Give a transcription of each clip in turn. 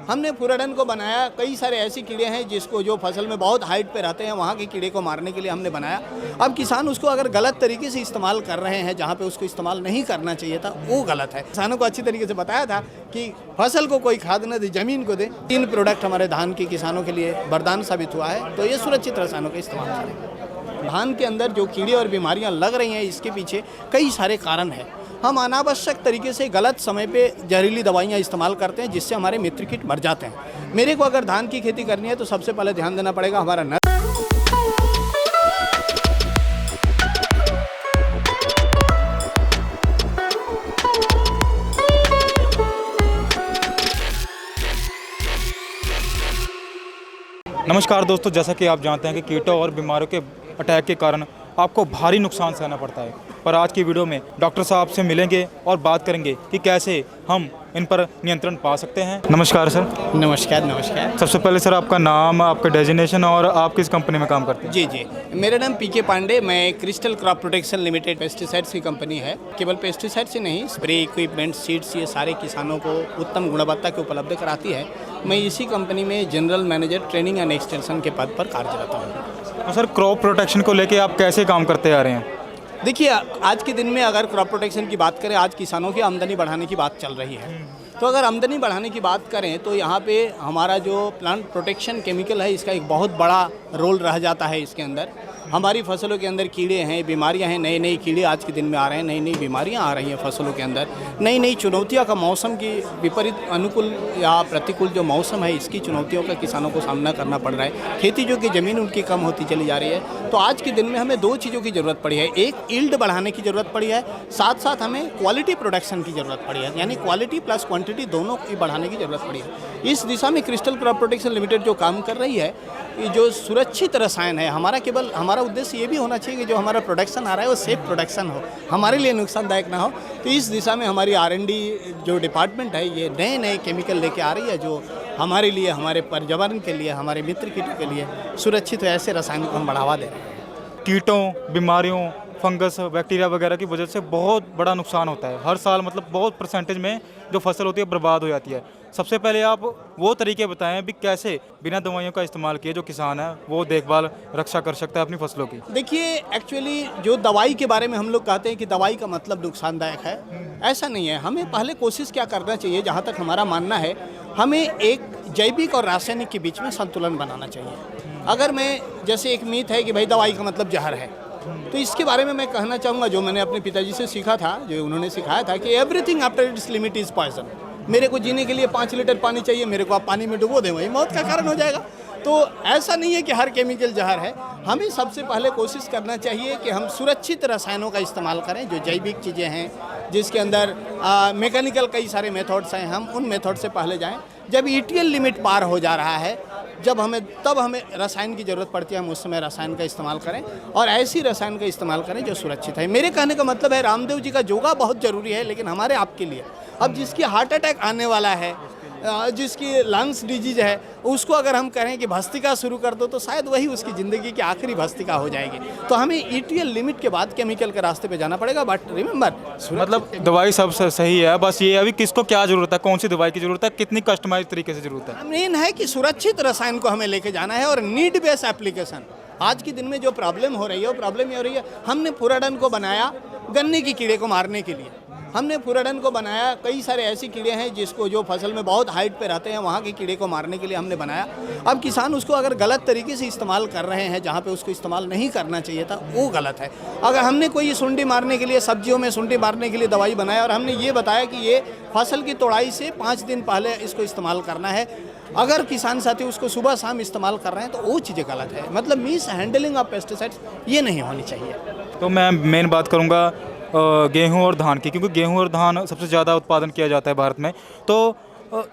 हमने फुराडन को बनाया, कई सारे ऐसे कीड़े हैं जिसको जो फसल में बहुत हाइट पे रहते हैं वहाँ के कीड़े को मारने के लिए हमने बनाया। अब किसान उसको अगर गलत तरीके से इस्तेमाल कर रहे हैं, जहाँ पे उसको इस्तेमाल नहीं करना चाहिए था, वो गलत है। किसानों को अच्छी तरीके से बताया था कि फसल को कोई खाद न दे, ज़मीन को दे। 3 प्रोडक्ट हमारे धान के किसानों के लिए वरदान साबित हुआ है, तो ये सुरक्षित रसायनों का इस्तेमाल करें। धान के अंदर जो कीड़े और बीमारियाँ लग रही हैं, इसके पीछे कई सारे कारण हैं। हम अनावश्यक तरीके से गलत समय पे जहरीली दवाइयाँ इस्तेमाल करते हैं, जिससे हमारे मित्र कीट मर जाते हैं। मेरे को अगर धान की खेती करनी है तो सबसे पहले ध्यान देना पड़ेगा हमारा नमस्कार दोस्तों, जैसा कि आप जानते हैं कि कीटों और बीमारियों के अटैक के कारण आपको भारी नुकसान सहना पड़ता है। पर आज की वीडियो में डॉक्टर साहब से मिलेंगे और बात करेंगे कि कैसे हम इन पर नियंत्रण पा सकते हैं। नमस्कार सर। नमस्कार। सबसे पहले सर आपका नाम, आपका डेजिग्नेशन और आप किस कंपनी में काम करते हैं? जी, मेरा नाम पीके पांडे, मैं crystal crop protection limited pesticides की कंपनी है। केवल पेस्टिसाइड्स ही नहीं, स्प्रे इक्विपमेंट, सीड्स, ये सारे किसानों को उत्तम गुणवत्ता के उपलब्ध कराती है। मैं इसी कंपनी में general manager training and extension के पद पर कार्यरत हूँ। तो सर क्रॉप प्रोटेक्शन को लेके आप कैसे काम करते आ रहे हैं? देखिए, आज के दिन में अगर क्रॉप प्रोटेक्शन की बात करें, आज किसानों की आमदनी बढ़ाने की बात चल रही है। तो अगर आमदनी बढ़ाने की बात करें तो यहाँ पे हमारा जो प्लांट प्रोटेक्शन केमिकल है, इसका एक बहुत बड़ा रोल रह जाता है। इसके अंदर हमारी फसलों के अंदर कीड़े हैं, बीमारियां हैं, नए कीड़े आज के दिन में आ रहे हैं, नई बीमारियां आ रही हैं फसलों के अंदर, नई चुनौतियों का मौसम की विपरीत अनुकूल या प्रतिकूल जो मौसम है, इसकी चुनौतियों का किसानों को सामना करना पड़ रहा है। खेती जो कि ज़मीन उनकी कम होती चली जा रही है। तो आज के दिन में हमें 2 चीज़ों की ज़रूरत पड़ी है। एक, यील्ड बढ़ाने की ज़रूरत पड़ी है, साथ साथ हमें क्वालिटी प्रोडक्शन की ज़रूरत पड़ी है, यानी क्वालिटी प्लस क्वांटिटी दोनों की बढ़ाने की ज़रूरत पड़ी है। इस दिशा में क्रिस्टल क्रॉप प्रोटेक्शन लिमिटेड जो काम कर रही है, ये जो सुरक्षित रसायन है, हमारा उद्देश्य ये भी होना चाहिए कि जो हमारा प्रोडक्शन आ रहा है वो सेफ प्रोडक्शन हो, हमारे लिए नुकसानदायक ना हो। तो इस दिशा में हमारी R&D जो डिपार्टमेंट है, ये नए केमिकल लेके आ रही है, जो हमारे लिए, हमारे पर्यावरण के लिए, हमारे मित्र कीटों के लिए सुरक्षित ऐसे रसायन को हम बढ़ावा दे रहे हैं। कीटों, बीमारियों, फंगस, बैक्टीरिया वगैरह की वजह से बहुत बड़ा नुकसान होता है हर साल। मतलब बहुत परसेंटेज में जो फसल होती है बर्बाद हो जाती है। सबसे पहले आप वो तरीके बताएं भी कैसे बिना दवाइयों का इस्तेमाल किए जो किसान है वो देखभाल रक्षा कर सकता है अपनी फसलों की। देखिए, एक्चुअली जो दवाई के बारे में हम लोग कहते हैं कि दवाई का मतलब नुकसानदायक है, ऐसा नहीं है। हमें पहले कोशिश क्या करना चाहिए, जहाँ तक हमारा मानना है, हमें एक जैविक और रासायनिक के बीच में संतुलन बनाना चाहिए। अगर मैं, जैसे एक मीथ है कि भाई दवाई का मतलब जहर है, तो इसके बारे में मैं कहना चाहूँगा, जो मैंने अपने पिताजी से सीखा था, जो उन्होंने सिखाया था कि everything after its limit is poison. मेरे को जीने के लिए 5 लीटर पानी चाहिए, मेरे को आप पानी में डुबो दें, वही मौत का कारण हो जाएगा। तो ऐसा नहीं है कि हर केमिकल जहर है। हमें सबसे पहले कोशिश करना चाहिए कि हम सुरक्षित रसायनों का इस्तेमाल करें, जो जैविक चीज़ें हैं, जिसके अंदर मैकेनिकल कई सारे मेथड्स हैं, हम उन मेथड से पहले जाएं। जब ETL लिमिट पार हो जा रहा है, तब हमें रसायन की ज़रूरत पड़ती है, हम उस समय रसायन का इस्तेमाल करें और ऐसी रसायन का इस्तेमाल करें जो सुरक्षित है। मेरे कहने का मतलब है, रामदेव जी का योगा बहुत ज़रूरी है, लेकिन हमारे आपके लिए अब जिसकी हार्ट अटैक आने वाला है, जिसकी लंग्स डिजीज है, उसको अगर हम कहें कि भस्त्रिका शुरू कर दो, तो शायद वही उसकी ज़िंदगी की आखिरी भस्त्रिका हो जाएगी। तो हमें ETL लिमिट के बाद केमिकल के रास्ते पे जाना पड़ेगा। बट रिमेंबर, मतलब दवाई सब सही है, बस ये अभी किसको क्या ज़रूरत है, कौन सी दवाई की ज़रूरत है, कितनी कस्टमाइज तरीके से ज़रूरत है। मेन है कि सुरक्षित रसायन को हमें लेके जाना है और नीड बेस एप्लीकेशन। आज के दिन में जो प्रॉब्लम हो रही है, वो प्रॉब्लम ये हो रही है, हमने फुराडन को बनाया गन्ने की कीड़े को मारने के लिए, हमने फुराडन को बनाया, कई सारे ऐसे कीड़े हैं जिसको जो फसल में बहुत हाइट पे रहते हैं, वहाँ के कीड़े को मारने के लिए हमने बनाया। अब किसान उसको अगर गलत तरीके से इस्तेमाल कर रहे हैं, जहाँ पे उसको इस्तेमाल नहीं करना चाहिए था, वो गलत है। अगर हमने कोई सुंडी मारने के लिए, सब्जियों में सुंडी मारने के लिए दवाई बनाया और हमने ये बताया कि ये फसल की तोड़ाई से 5 दिन पहले इसको इस्तेमाल करना है, अगर किसान साथी उसको सुबह शाम इस्तेमाल कर रहे हैं, तो वो चीज़ें गलत है। मतलब मिस हैंडलिंग ऑफ पेस्टिसाइड्स ये नहीं होनी चाहिए। तो मैं मेन बात करूँगा गेहूं और धान की, क्योंकि गेहूं और धान सबसे ज़्यादा उत्पादन किया जाता है भारत में। तो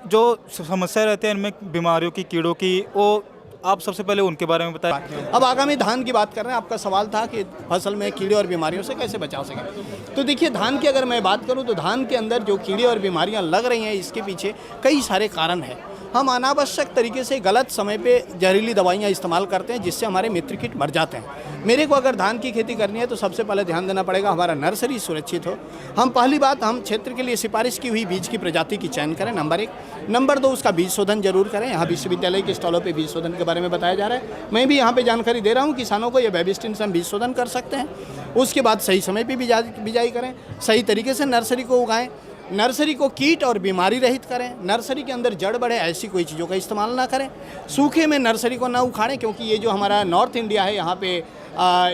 जो समस्या रहती है इनमें बीमारियों की, कीड़ों की, वो आप सबसे पहले उनके बारे में बताएं। अब आगामी धान की बात कर रहे हैं, आपका सवाल था कि फसल में कीड़े और बीमारियों से कैसे बचा सकें। तो देखिए, धान की अगर मैं बात करूं तो धान के अंदर जो कीड़े और बीमारियां लग रही हैं, इसके पीछे कई सारे कारण हैं। हम अनावश्यक तरीके से गलत समय पे जहरीली दवाइयाँ इस्तेमाल करते हैं, जिससे हमारे मित्र कीट मर जाते हैं। मेरे को अगर धान की खेती करनी है तो सबसे पहले ध्यान देना पड़ेगा हमारा नर्सरी सुरक्षित हो। हम पहली बात, हम क्षेत्र के लिए सिफारिश की हुई बीज की प्रजाति की चयन करें, नंबर 1। नंबर 2, उसका बीज शोधन जरूर करें। यहाँ विश्वविद्यालय के स्टॉलों पे बीज शोधन के बारे में बताया जा रहा है। मैं भी यहाँ पे जानकारी दे रहा हूँ किसानों को, ये बेबिस्टिन से हम बीज शोधन कर सकते हैं। उसके बाद सही समय पे बिजाई करें, सही तरीके से नर्सरी को उगाएं, नर्सरी को कीट और बीमारी रहित करें, नर्सरी के अंदर जड़ बढ़े ऐसी कोई चीज़ों का इस्तेमाल ना करें, सूखे में नर्सरी को ना उखाड़ें, क्योंकि ये जो हमारा नॉर्थ इंडिया है यहाँ पे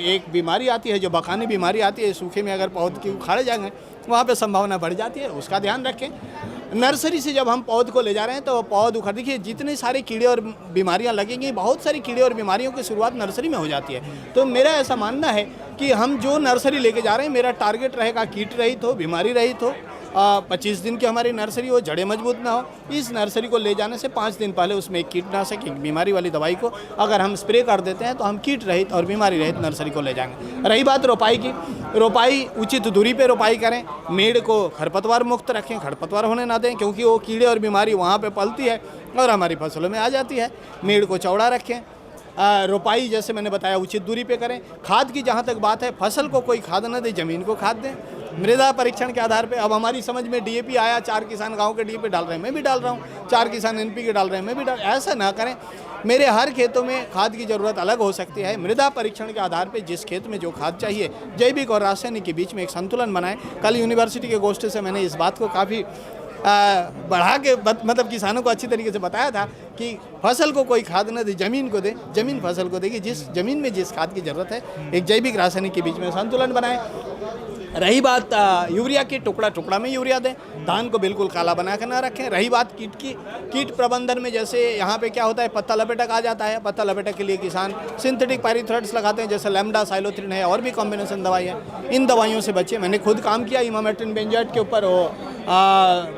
एक बीमारी आती है जो बकानी बीमारी आती है, सूखे में अगर पौध की उखाड़े जाएंगे वहाँ पे संभावना बढ़ जाती है, उसका ध्यान रखें। नर्सरी से जब हम पौध को ले जा रहे हैं तो पौध उखाड़, देखिए जितने सारे कीड़े और बीमारियां लगेंगी, बहुत सारी कीड़े और बीमारियों की शुरुआत नर्सरी में हो जाती है। तो मेरा ऐसा मानना है कि हम जो नर्सरी लेके जा रहे हैं, मेरा टारगेट रहेगा कीट रहित हो, बीमारी रहित हो, 25 दिन की हमारी नर्सरी हो, जड़ें मजबूत ना हो। इस नर्सरी को ले जाने से 5 दिन पहले उसमें एक कीटनाशक, एक बीमारी वाली दवाई को अगर हम स्प्रे कर देते हैं तो हम कीट रहित और बीमारी रहित नर्सरी को ले जाएंगे। रही बात रोपाई की, रोपाई उचित दूरी पे रोपाई करें, मेड़ को खरपतवार मुक्त रखें, खरपतवार होने ना दें, क्योंकि वो कीड़े और बीमारी वहाँ पे पलती है और हमारी फसलों में आ जाती है। मेड़ को चौड़ा रखें, रोपाई जैसे मैंने बताया उचित दूरी पे करें। खाद की जहाँ तक बात है, फसल को कोई खाद न दे, ज़मीन को खाद दें। मृदा परीक्षण के आधार पे, अब हमारी समझ में डीएपी आया, 4 किसान गांव के डीएपी डाल रहे हैं, मैं भी डाल रहा हूँ, 4 किसान एनपीके डाल रहे हैं, मैं भी डाल, ऐसा ना करें। मेरे हर खेतों में खाद की ज़रूरत अलग हो सकती है। मृदा परीक्षण के आधार पे जिस खेत में जो खाद चाहिए, जैविक और रासायनिक के बीच में एक संतुलन बनाएं। कल यूनिवर्सिटी के गोष्ठी से मैंने इस बात को काफ़ी बढ़ा के मतलब किसानों को अच्छी तरीके से बताया था कि फसल को कोई खाद न दे, ज़मीन को दे, ज़मीन फसल को देगी। जिस ज़मीन में जिस खाद की ज़रूरत है, एक जैविक रासायनिक के बीच में संतुलन बनाएं। रही बात यूरिया की, टुकड़ा टुकड़ा में यूरिया दें, धान को बिल्कुल काला बना कर ना रखें। रही बात कीट की, कीट प्रबंधन में जैसे यहाँ पे क्या होता है, पत्ता लपेटक आ जाता है, पत्ता लपेटक के लिए किसान सिंथेटिक पायरीथ्रेट्स लगाते हैं, जैसे लैम्डा, साइलोथ्रिन है, और भी कॉम्बिनेशन दवाई है। इन दवाइयों से बचे। मैंने खुद काम किया इमामेट्रिन बेंजोएट के ऊपर, वो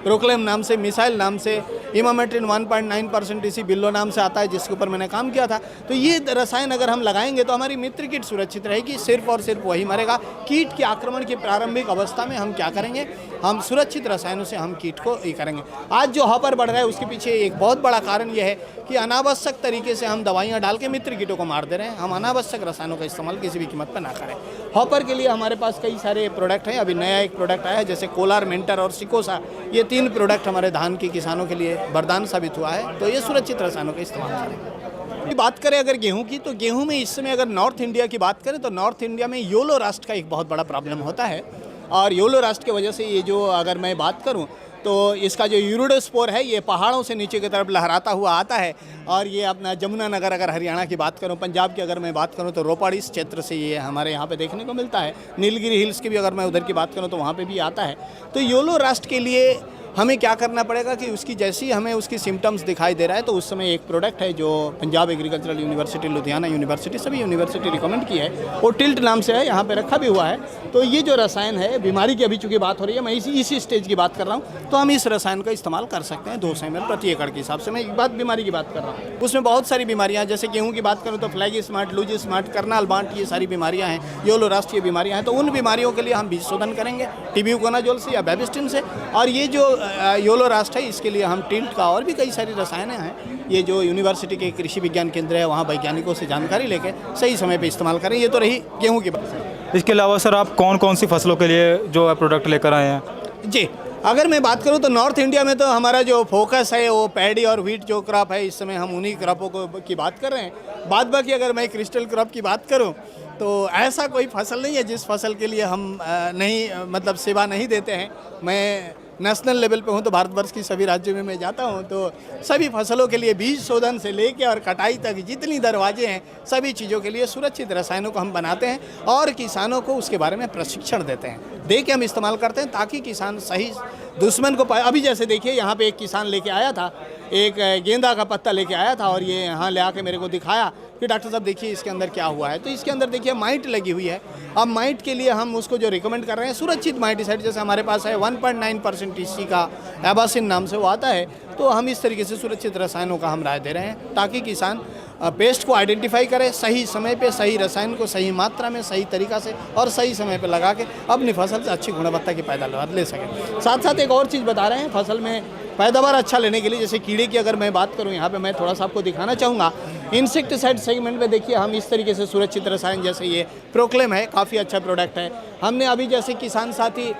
प्रोक्लेम नाम से, मिसाइल नाम से, इमामेट्रिन 1.9% इसी बिल्लो नाम से आता है, जिसके ऊपर मैंने काम किया था। तो ये रसायन अगर हम लगाएंगे तो हमारी मित्र कीट सुरक्षित रहेगी, सिर्फ और सिर्फ वही मरेगा। कीट के आक्रमण की प्रारंभिक अवस्था में हम क्या करेंगे, हम सुरक्षित रसायनों से हम कीट को ये करेंगे। आज जो हॉपर बढ़ रहा है उसके पीछे एक बहुत बड़ा कारण यह है कि अनावश्यक तरीके से हम दवाइयाँ डाल के मित्र कीटों को मार दे रहे हैं। हम अनावश्यक रसायनों का इस्तेमाल किसी भी कीमत पर ना करें। हॉपर के लिए हमारे पास कई सारे प्रोडक्ट हैं। अभी नया एक प्रोडक्ट आया है, जैसे कोलार, मेंटर और सिकोसा, ये 3 प्रोडक्ट हमारे धान के किसानों के लिए वरदान साबित हुआ है। तो ये सुरक्षित रसायनों का इस्तेमाल करें। बात करें अगर गेहूं की, तो गेहूं में इस समय अगर नॉर्थ इंडिया की बात करें तो नॉर्थ इंडिया में योलो रास्ट का एक बहुत बड़ा प्रॉब्लम होता है। और योलो रास्ट की वजह से ये जो, अगर मैं बात करूं तो इसका जो यूरोडोस्पोर है, ये पहाड़ों से नीचे की तरफ लहराता हुआ आता है। और ये अपना जमुनानगर, अगर हरियाणा की बात करूं, पंजाब की अगर मैं बात करूं तो रोपड़ इस क्षेत्र से ये हमारे यहाँ पे देखने को मिलता है। नीलगिरी हिल्स की भी अगर मैं उधर की बात करूं तो वहाँ पे भी आता है। तो योलो रास्ट के लिए हमें क्या करना पड़ेगा कि उसकी जैसी हमें उसकी सिम्टम्स दिखाई दे रहा है, तो उस समय एक प्रोडक्ट है जो Punjab agricultural university, Ludhiana university, सभी यूनिवर्सिटी रिकमेंड की है, वो टिल्ट नाम से है, यहाँ पे रखा भी हुआ है। तो ये जो रसायन है, बीमारी की अभी चूँकि बात हो रही है, मैं इसी स्टेज की बात कर रहा हूँ, तो हम इस रसायन का इस्तेमाल कर सकते हैं 200 ml प्रति एकड़ के हिसाब से। मैं एक बात बीमारी की बात कर रहा हूँ, उसमें बहुत सारी बीमारियाँ, जैसे गेहूँ की बात करूँ तो फ्लैगी स्मार्ट, लूजी स्मार्ट, करनाल बांट, ये सारी बीमारियाँ हैं, योलो राष्ट्रीय बीमारियाँ हैं। तो उन बीमारियों के लिए हम बीज शोधन करेंगे टिब्यूकोनाजोल से या बेबिस्टिन से। और ये जो योलो रास्ट है, इसके लिए हम टिल्ट का और भी कई सारी रसायन हैं, ये जो यूनिवर्सिटी के कृषि विज्ञान केंद्र है, वहाँ वैज्ञानिकों से जानकारी लेके सही समय पे इस्तेमाल करें। ये तो रही गेहूँ की बात। इसके अलावा सर आप कौन कौन सी फसलों के लिए जो है प्रोडक्ट लेकर आए हैं? जी, अगर मैं बात करूं तो नॉर्थ इंडिया में तो हमारा जो फोकस है वो पैडी और व्हीट जो क्रॉप है, इस समय हम उन्हीं क्रॉपों की बात कर रहे हैं। बाद बाकी अगर मैं क्रिस्टल क्रॉप की बात करूं तो ऐसा कोई फसल नहीं है जिस फसल के लिए हम नहीं, मतलब सेवा नहीं देते हैं। मैं नेशनल लेवल पे हूँ तो भारतवर्ष की सभी राज्यों में मैं जाता हूँ, तो सभी फसलों के लिए बीज शोधन से लेके और कटाई तक जितनी दरवाजे हैं, सभी चीज़ों के लिए सुरक्षित रसायनों को हम बनाते हैं और किसानों को उसके बारे में प्रशिक्षण देते हैं, दे के हम इस्तेमाल करते हैं, ताकि किसान सही दुश्मन को पाए। अभी जैसे देखिए, यहाँ पे एक किसान लेके आया था, एक गेंदा का पत्ता लेके आया था और ये यहाँ ले आके मेरे को दिखाया कि डॉक्टर साहब देखिए इसके अंदर क्या हुआ है। तो इसके अंदर देखिए माइट लगी हुई है। अब माइट के लिए हम उसको जो रिकमेंड कर रहे हैं, सुरक्षित माइटिसाइड, जैसे हमारे पास है 1.9% टीसी का एबासिन नाम से वो आता है। तो हम इस तरीके से सुरक्षित रसायनों का हम राय दे रहे हैं, ताकि किसान पेस्ट को आइडेंटिफाई करे, सही समय पे सही रसायन को सही मात्रा में, सही तरीक़ा से और सही समय पे लगा के अपनी फसल से अच्छी गुणवत्ता की पैदावार ले सकें। साथ साथ एक और चीज़ बता रहे हैं, फसल में पैदावार अच्छा लेने के लिए, जैसे कीड़े की अगर मैं बात करूं, यहाँ पे मैं थोड़ा सा आपको दिखाना चाहूँगा। इंसेक्टिसाइड सेगमेंट में देखिए हम इस तरीके से सुरक्षित रसायन, जैसे ये प्रोक्लेम है, काफ़ी अच्छा प्रोडक्ट है। हमने अभी जैसे किसान साथी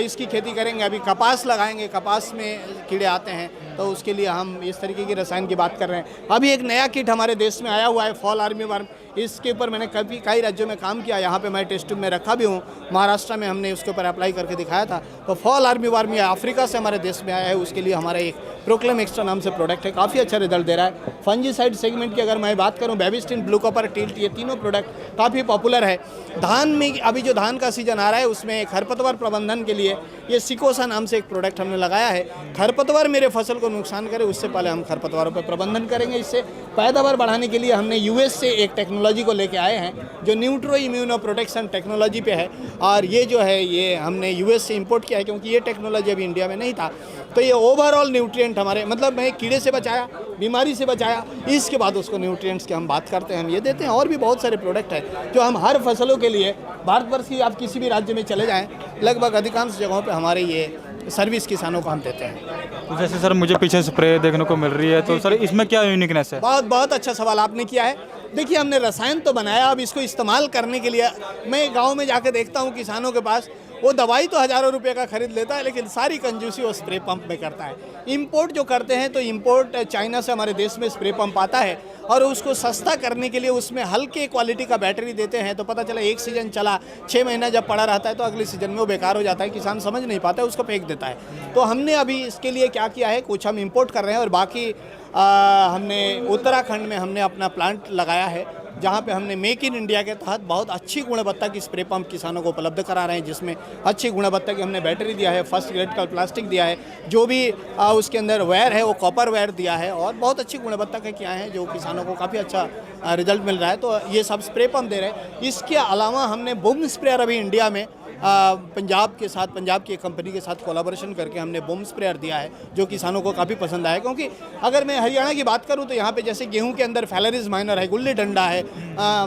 इसकी खेती करेंगे, अभी कपास लगाएंगे, कपास में कीड़े आते हैं, तो उसके लिए हम इस तरीके की रसायन की बात कर रहे हैं। अभी एक नया किट हमारे देश में आया हुआ है, फॉल आर्मी वर्म। इसके ऊपर मैंने कई राज्यों में काम किया, यहाँ पे मैं टेस्ट ट्यूब में रखा भी हूँ। महाराष्ट्र में हमने उसके ऊपर अप्लाई करके दिखाया था। तो फॉल आर्मी वर्म ये अफ्रीका से हमारे देश में आया है, उसके लिए हमारा एक प्रोक्लेम एक्स्ट्रा नाम से प्रोडक्ट है, काफ़ी अच्छा रिजल्ट दे रहा है। फंजीसाइड सेगमेंट की अगर मैं बात करूँ, बेबिस्टिन, ब्लू कॉपर, टिल्ट, ये तीनों प्रोडक्ट काफ़ी पॉपुलर है। धान में अभी जो धान का सीजन आ रहा है, उसमें खरपतवार प्रबंधन के लिए ये सिकोसा नाम से एक प्रोडक्ट हमने लगाया है। खरपतवार मेरे फसल को नुकसान करे उससे पहले हम खरपतवारों पर प्रबंधन करेंगे। इससे पैदावार बढ़ाने के लिए हमने यूएस से एक टेक्नोलॉजी को लेके आए हैं जो न्यूट्रो इम्यूनो प्रोटेक्शन टेक्नोलॉजी पे है, और ये जो है ये हमने यूएस से इंपोर्ट किया है, क्योंकि ये टेक्नोलॉजी अभी इंडिया में नहीं था। तो ये ओवरऑल न्यूट्रिएंट हमारे, मतलब मैं कीड़े से बचाया, बीमारी से बचाया, इसके बाद उसको न्यूट्रिएंट्स की हम बात करते हैं, हम ये देते हैं। और भी बहुत सारे प्रोडक्ट हैं जो हम हर फसलों के लिए, भारतवर्ष की आप किसी भी राज्य में चले जाएँ, लगभग अधिकांश जगहों पर हमारे ये सर्विस किसानों को हम देते हैं। तो जैसे सर मुझे पीछे स्प्रे देखने को मिल रही है, तो सर इसमें क्या यूनिकनेस है? बहुत अच्छा सवाल आपने किया है। देखिए, हमने रसायन तो बनाया, अब इसको इस्तेमाल करने के लिए मैं गांव में जाकर देखता हूं किसानों के पास, वो दवाई तो हज़ारों रुपए का खरीद लेता है, लेकिन सारी कंजूसी वो स्प्रे पंप में करता है। इंपोर्ट जो करते हैं, तो इंपोर्ट चाइना से हमारे देश में स्प्रे पंप आता है, और उसको सस्ता करने के लिए उसमें हल्के क्वालिटी का बैटरी देते हैं। तो पता चला एक सीजन चला, 6 महीना जब पड़ा रहता है, तो अगले सीजन में वो बेकार हो जाता है, किसान समझ नहीं पाता है, उसको फेंक देता है। तो हमने अभी इसके लिए क्या किया है, कुछ हम इंपोर्ट कर रहे हैं, और बाकी हमने उत्तराखंड में हमने अपना प्लांट लगाया है, जहाँ पे हमने मेक इन इंडिया के तहत बहुत अच्छी गुणवत्ता की स्प्रे पंप किसानों को उपलब्ध करा रहे हैं, जिसमें अच्छी गुणवत्ता की हमने बैटरी दिया है, फर्स्ट ग्रेड का प्लास्टिक दिया है, जो भी उसके अंदर वायर है वो कॉपर वायर दिया है, और बहुत अच्छी गुणवत्ता के किया है, जो किसानों को काफ़ी अच्छा रिजल्ट मिल रहा है। तो ये सब स्प्रे पंप दे रहे हैं। इसके अलावा हमने बूम स्प्रेयर अभी इंडिया में पंजाब की एक कंपनी के साथ कोलैबोरेशन करके हमने बूम स्प्रेयर दिया है, जो किसानों को काफ़ी पसंद आया। क्योंकि अगर मैं हरियाणा की बात करूं, तो यहाँ पे जैसे गेहूं के अंदर फैलरिस माइनर है, गुल्ली डंडा है,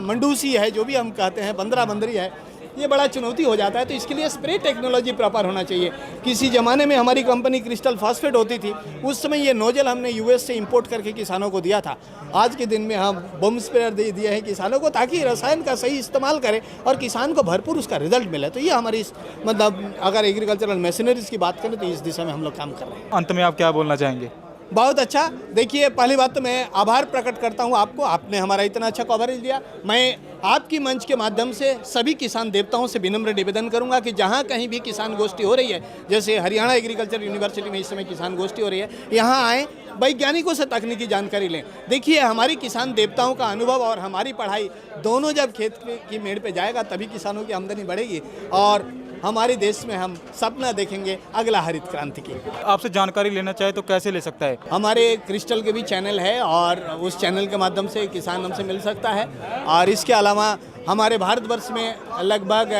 मंडूसी है, जो भी हम कहते हैं, बंदरा बंदरी है, ये बड़ा चुनौती हो जाता है। तो इसके लिए स्प्रे टेक्नोलॉजी प्रॉपर होना चाहिए। किसी ज़माने में हमारी कंपनी क्रिस्टल फॉस्फेट होती थी, उस समय ये नोजल हमने यूएस से इंपोर्ट करके किसानों को दिया था। आज के दिन में हम बम स्प्रेयर दे दिए हैं किसानों को, ताकि रसायन का सही इस्तेमाल करें और किसान को भरपूर उसका रिजल्ट मिले। तो ये हमारी मतलब अगर एग्रीकल्चरल मशीनरीज की बात करें, तो इस दिशा में हम लोग काम कर रहे हैं। अंत में आप क्या बोलना चाहेंगे? बहुत अच्छा। देखिए, पहली बात तो मैं आभार प्रकट करता हूं आपको, आपने हमारा इतना अच्छा कवरेज दिया। मैं आपकी मंच के माध्यम से सभी किसान देवताओं से विनम्र निवेदन करूंगा कि जहां कहीं भी किसान गोष्ठी हो रही है, जैसे हरियाणा एग्रीकल्चर यूनिवर्सिटी में इस समय किसान गोष्ठी हो रही है, यहाँ आएँ, वैज्ञानिकों से तकनीकी जानकारी लें। देखिए, हमारी किसान देवताओं का अनुभव और हमारी पढ़ाई दोनों जब खेत की मेड़ पे जाएगा, तभी किसानों की आमदनी बढ़ेगी, और हमारे देश में हम सपना देखेंगे अगला हरित क्रांति की। आपसे जानकारी लेना चाहे तो कैसे ले सकता है? हमारे क्रिस्टल के भी चैनल है, और उस चैनल के माध्यम से किसान हमसे मिल सकता है। और इसके अलावा हमारे भारतवर्ष में लगभग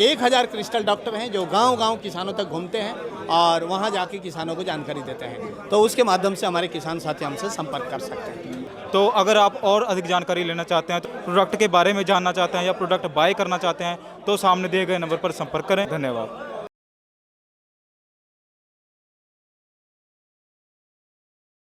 1000 क्रिस्टल डॉक्टर हैं, जो गांव-गांव किसानों तक घूमते हैं और वहां जाके किसानों को जानकारी देते हैं। तो उसके माध्यम से हमारे किसान साथी हमसे संपर्क कर सकते हैं। तो अगर आप और अधिक जानकारी लेना चाहते हैं, तो प्रोडक्ट के बारे में जानना चाहते हैं, या प्रोडक्ट बाय करना चाहते हैं, तो सामने दिए गए नंबर पर संपर्क करें। धन्यवाद।